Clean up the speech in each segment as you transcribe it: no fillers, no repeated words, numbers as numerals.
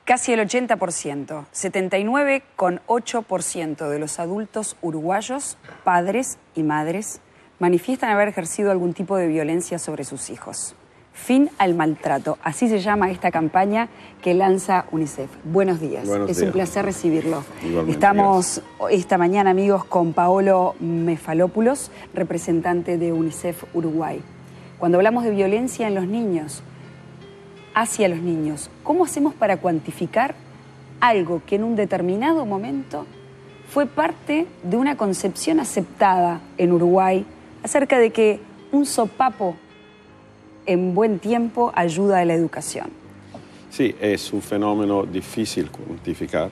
Casi el 80%, 79,8% de los adultos uruguayos, padres y madres, manifiestan haber ejercido algún tipo de violencia sobre sus hijos. Fin al maltrato, así se llama esta campaña que lanza UNICEF. Buenos días, es un placer recibirlo. Igualmente, estamos esta mañana, amigos, con Paolo Mefalopoulos, representante de UNICEF Uruguay. Cuando hablamos de violencia en los niños, hacia los niños, ¿cómo hacemos para cuantificar algo que en un determinado momento fue parte de una concepción aceptada en Uruguay acerca de que un sopapo en buen tiempo ayuda a la educación? Sí, es un fenómeno difícil cuantificar,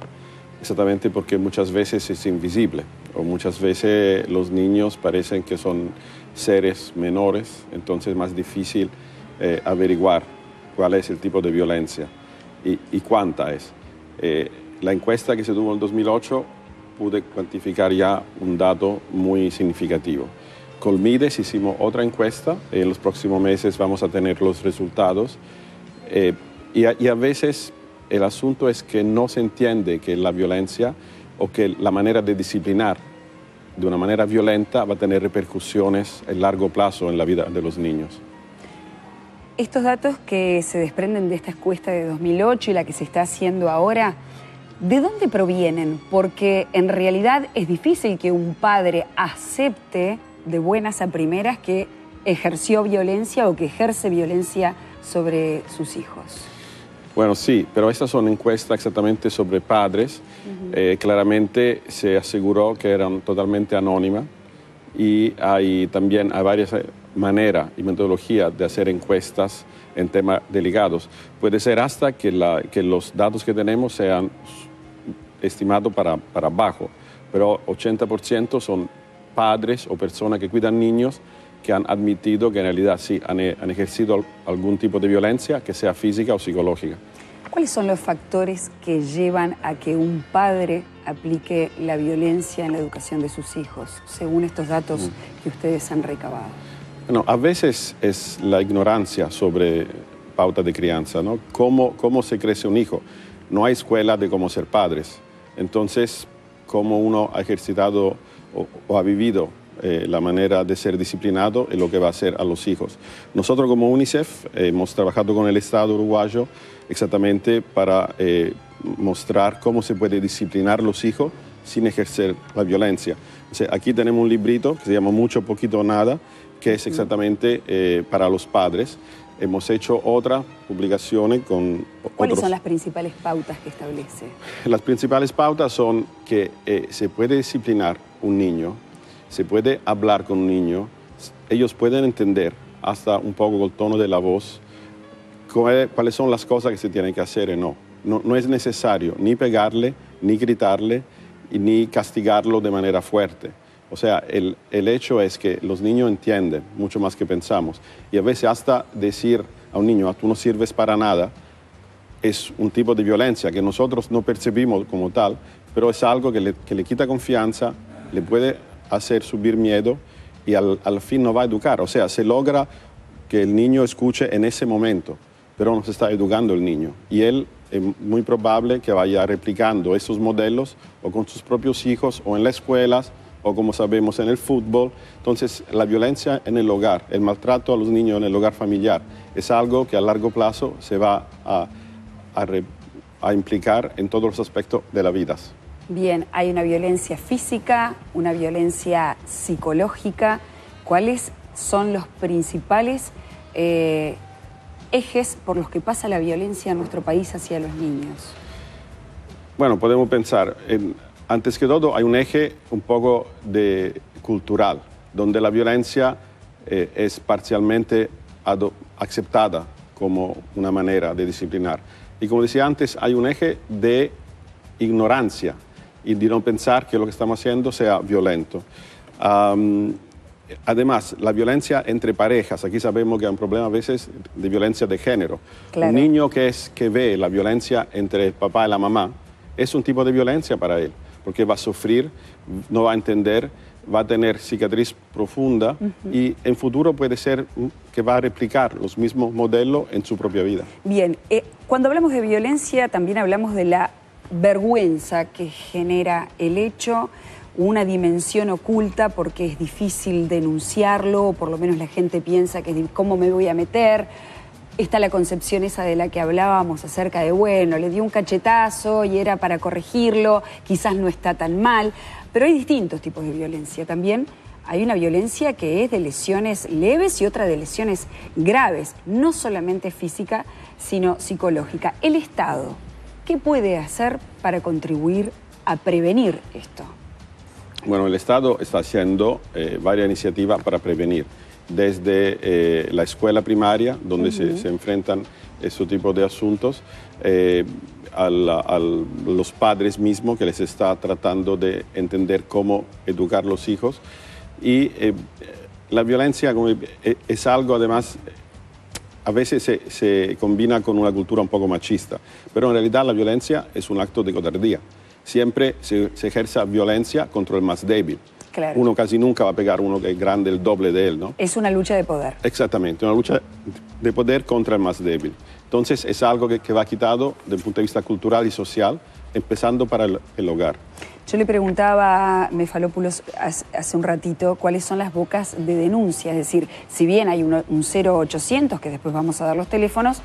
exactamente porque muchas veces es invisible o muchas veces los niños parecen que son seres menores, entonces es más difícil averiguar cuál es el tipo de violencia y cuánta es. La encuesta que se tuvo en 2008 pude cuantificar ya un dato muy significativo. Con Mides hicimos otra encuesta, en los próximos meses vamos a tener los resultados y a veces el asunto es que no se entiende que la violencia o que la manera de disciplinar de una manera violenta va a tener repercusiones a largo plazo en la vida de los niños. Estos datos que se desprenden de esta encuesta de 2008 y la que se está haciendo ahora, ¿de dónde provienen? Porque en realidad es difícil que un padre acepte de buenas a primeras que ejerció violencia o que ejerce violencia sobre sus hijos. Bueno, sí, pero estas son encuestas exactamente sobre padres. Claramente se aseguró que eran totalmente anónimas y hay varias maneras y metodologías de hacer encuestas en temas delicados. Puede ser hasta que los datos que tenemos sean estimados para abajo, pero 80% son padres o personas que cuidan niños que han admitido que en realidad sí han ejercido algún tipo de violencia, que sea física o psicológica. ¿Cuáles son los factores que llevan a que un padre aplique la violencia en la educación de sus hijos, según estos datos que ustedes han recabado? Bueno, a veces es la ignorancia sobre pauta de crianza, ¿no? ¿Cómo se crece un hijo? No hay escuela de cómo ser padres. Entonces, cómo uno ha ejercitado o ha vivido la manera de ser disciplinado es lo que va a hacer a los hijos. Nosotros como UNICEF hemos trabajado con el Estado uruguayo exactamente para mostrar cómo se puede disciplinar a los hijos sin ejercer la violencia. O sea, aquí tenemos un librito que se llama Mucho, Poquito, Nada, que es exactamente para los padres. Hemos hecho otras publicaciones con ¿Cuáles son las principales pautas que establece? Las principales pautas son que se puede disciplinar un niño, se puede hablar con un niño, ellos pueden entender hasta un poco con el tono de la voz cuáles son las cosas que se tienen que hacer y no. No es necesario ni pegarle, ni gritarle, ni castigarlo de manera fuerte. O sea, el hecho es que los niños entienden mucho más que pensamos. Y a veces hasta decir a un niño, tú no sirves para nada, es un tipo de violencia que nosotros no percibimos como tal, pero es algo que le quita confianza, le puede hacer subir miedo y al fin no va a educar. O sea, se logra que el niño escuche en ese momento, pero no se está educando el niño. Y él es muy probable que vaya replicando esos modelos o con sus propios hijos o en las escuelas o como sabemos en el fútbol. Entonces la violencia en el hogar, el maltrato a los niños en el hogar familiar es algo que a largo plazo se va a implicar en todos los aspectos de la vida. Bien, hay una violencia física, una violencia psicológica. ¿Cuáles son los principales ejes por los que pasa la violencia en nuestro país hacia los niños? Bueno, podemos pensar, antes que todo hay un eje un poco cultural, donde la violencia es parcialmente aceptada como una manera de disciplinar. Y como decía antes, hay un eje de ignorancia y de no pensar que lo que estamos haciendo sea violento. Además, la violencia entre parejas, aquí sabemos que hay un problema a veces de violencia de género. Claro. Un niño que ve la violencia entre el papá y la mamá es un tipo de violencia para él, porque va a sufrir, no va a entender, va a tener cicatriz profunda y en futuro puede ser que va a replicar los mismos modelos en su propia vida. Bien, cuando hablamos de violencia también hablamos de la vergüenza que genera el hecho, una dimensión oculta porque es difícil denunciarlo, o por lo menos la gente piensa que ¿cómo me voy a meter? Está la concepción esa de la que hablábamos acerca de, bueno, le dio un cachetazo y era para corregirlo, quizás no está tan mal, pero hay distintos tipos de violencia. También hay una violencia que es de lesiones leves y otra de lesiones graves, no solamente física, sino psicológica. El Estado, ¿qué puede hacer para contribuir a prevenir esto? Bueno, el Estado está haciendo varias iniciativas para prevenir, desde la escuela primaria, donde se enfrentan este tipo de asuntos, a los padres mismos, que les está tratando de entender cómo educar a los hijos. Y la violencia es algo, además, a veces se combina con una cultura un poco machista, pero en realidad la violencia es un acto de cobardía. Siempre se ejerce violencia contra el más débil. Claro. Uno casi nunca va a pegar a uno que es grande, el doble de él, ¿no? Es una lucha de poder. Exactamente, una lucha de poder contra el más débil. Entonces es algo que va quitado desde el punto de vista cultural y social, empezando para el hogar. Yo le preguntaba a Mefalopoulos hace un ratito cuáles son las bocas de denuncia, es decir, si bien hay un 0800, que después vamos a dar los teléfonos,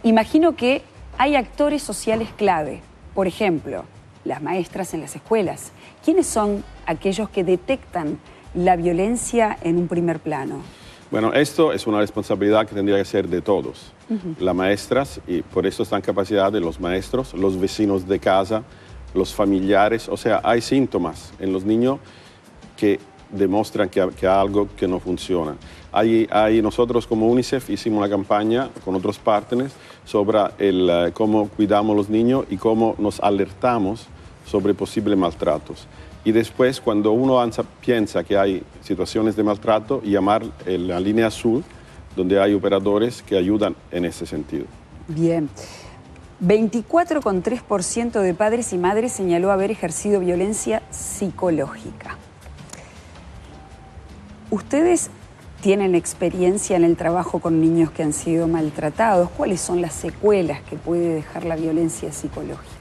imagino que hay actores sociales clave, por ejemplo, las maestras en las escuelas. ¿Quiénes son aquellos que detectan la violencia en un primer plano? Bueno, esto es una responsabilidad que tendría que ser de todos. Las maestras, y por eso están capacidad de los maestros, los vecinos de casa, los familiares. O sea, hay síntomas en los niños que demuestran que hay algo que no funciona. Nosotros como UNICEF hicimos una campaña con otros partners sobre cómo cuidamos a los niños y cómo nos alertamos sobre posibles maltratos. Y después, cuando uno piensa que hay situaciones de maltrato, llamar la línea azul, donde hay operadores que ayudan en ese sentido. Bien. 24,3% de padres y madres señaló haber ejercido violencia psicológica. ¿Ustedes tienen experiencia en el trabajo con niños que han sido maltratados? ¿Cuáles son las secuelas que puede dejar la violencia psicológica?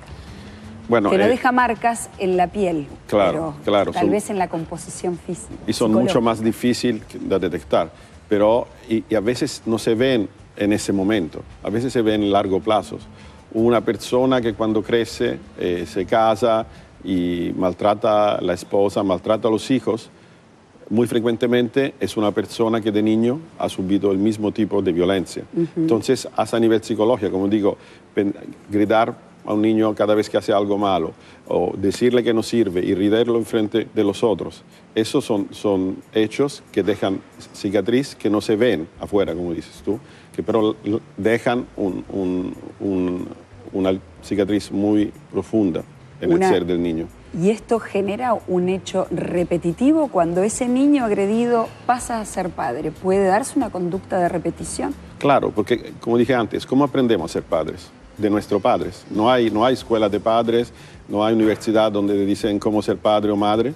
Bueno, que no deja marcas en la piel, claro, pero claro, tal vez en la composición física. Y son mucho más difíciles de detectar, pero y a veces no se ven en ese momento, a veces se ven en largo plazo. Una persona que cuando crece se casa y maltrata a la esposa, maltrata a los hijos, muy frecuentemente es una persona que de niño ha subido el mismo tipo de violencia. Entonces, hasta a nivel psicológico, como digo, gritar a un niño cada vez que hace algo malo o decirle que no sirve y riderlo enfrente de los otros, esos son hechos que dejan cicatriz que no se ven afuera, como dices tú, que pero dejan una cicatriz muy profunda en el ser del niño. ¿Y esto genera un hecho repetitivo cuando ese niño agredido pasa a ser padre? ¿Puede darse una conducta de repetición? Claro, porque como dije antes, ¿cómo aprendemos a ser padres? De nuestros padres. No hay escuela de padres, no hay universidad donde dicen cómo ser padre o madre.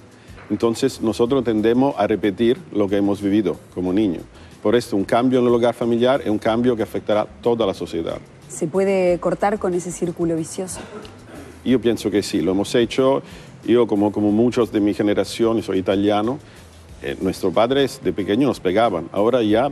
Entonces nosotros tendemos a repetir lo que hemos vivido como niños. Por esto un cambio en el hogar familiar es un cambio que afectará a toda la sociedad. ¿Se puede cortar con ese círculo vicioso? Yo pienso que sí, lo hemos hecho. Yo, como muchos de mi generación, soy italiano, nuestros padres de pequeños nos pegaban. Ahora ya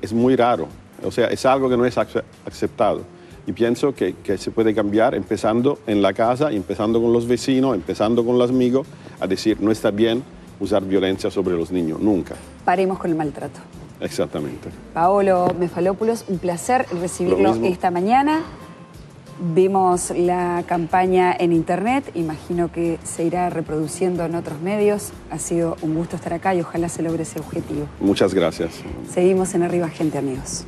es muy raro. O sea, es algo que no es aceptado. Y pienso que se puede cambiar empezando en la casa, empezando con los vecinos, empezando con los amigos, a decir, no está bien usar violencia sobre los niños, nunca. Paremos con el maltrato. Exactamente. Paolo Mefalopoulos, un placer recibirlo esta mañana. Vimos la campaña en internet, imagino que se irá reproduciendo en otros medios. Ha sido un gusto estar acá y ojalá se logre ese objetivo. Muchas gracias. Seguimos en Arriba Gente, amigos.